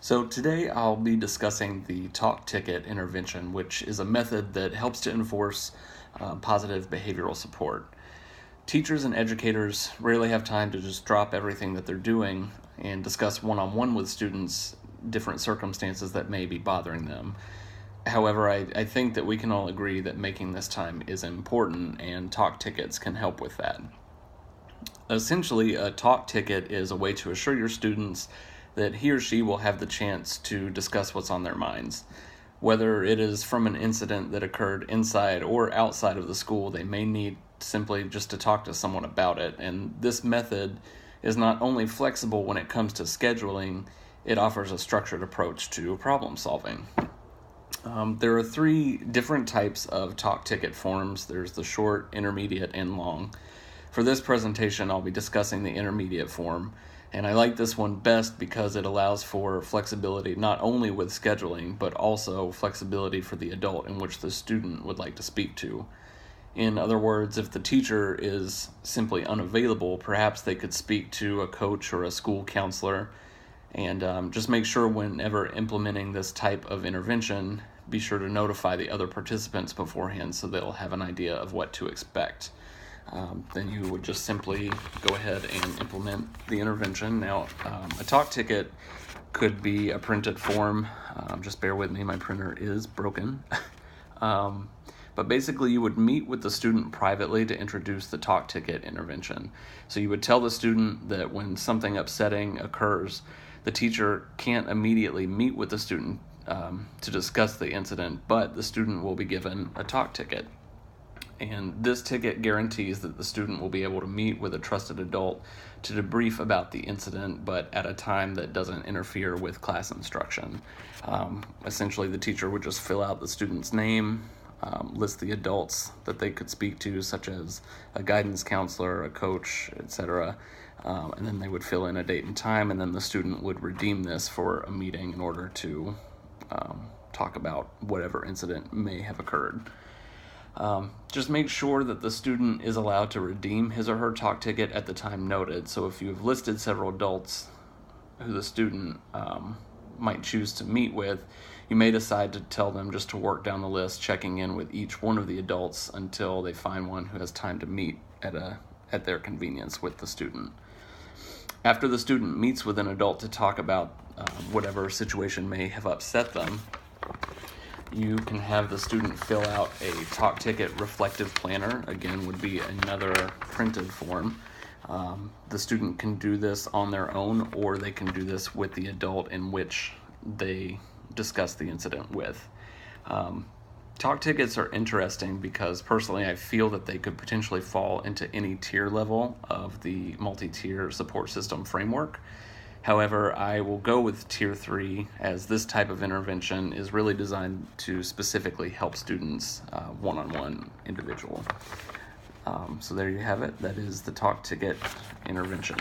So today I'll be discussing the talk ticket intervention, which is a method that helps to enforce positive behavioral support. Teachers and educators rarely have time to just drop everything that they're doing and discuss one-on-one with students different circumstances that may be bothering them. However, I think that we can all agree that making this time is important, and talk tickets can help with that. Essentially, a talk ticket is a way to assure your students that he or she will have the chance to discuss what's on their minds. Whether it is from an incident that occurred inside or outside of the school, they may need simply just to talk to someone about it. And this method is not only flexible when it comes to scheduling, it offers a structured approach to problem solving. There are three different types of talk ticket forms. There's the short, intermediate, and long. For this presentation, I'll be discussing the intermediate form, and I like this one best because it allows for flexibility not only with scheduling, but also flexibility for the adult in which the student would like to speak to. In other words, if the teacher is simply unavailable, perhaps they could speak to a coach or a school counselor. And just make sure whenever implementing this type of intervention, be sure to notify the other participants beforehand so they'll have an idea of what to expect. Then you would just simply go ahead and implement the intervention. Now, a talk ticket could be a printed form. Just bear with me, my printer is broken. But basically, you would meet with the student privately to introduce the talk ticket intervention. So you would tell the student that when something upsetting occurs, the teacher can't immediately meet with the student to discuss the incident, but the student will be given a talk ticket. And this ticket guarantees that the student will be able to meet with a trusted adult to debrief about the incident, but at a time that doesn't interfere with class instruction. Essentially, the teacher would just fill out the student's name, list the adults that they could speak to, such as a guidance counselor, a coach, etc., and then they would fill in a date and time, and then the student would redeem this for a meeting in order to talk about whatever incident may have occurred. Just make sure that the student is allowed to redeem his or her talk ticket at the time noted. So if you have listed several adults who the student might choose to meet with, you may decide to tell them just to work down the list, checking in with each one of the adults until they find one who has time to meet at their convenience with the student. After the student meets with an adult to talk about whatever situation may have upset them, you can have the student fill out a talk ticket reflective planner. Again, would be another printed form. The student can do this on their own, or they can do this with the adult in which they discuss the incident with. Talk tickets are interesting because personally I feel that they could potentially fall into any tier level of the multi-tier support system framework. However, I will go with Tier 3 as this type of intervention is really designed to specifically help students one-on-one individual. So there you have it. That is the talk ticket intervention.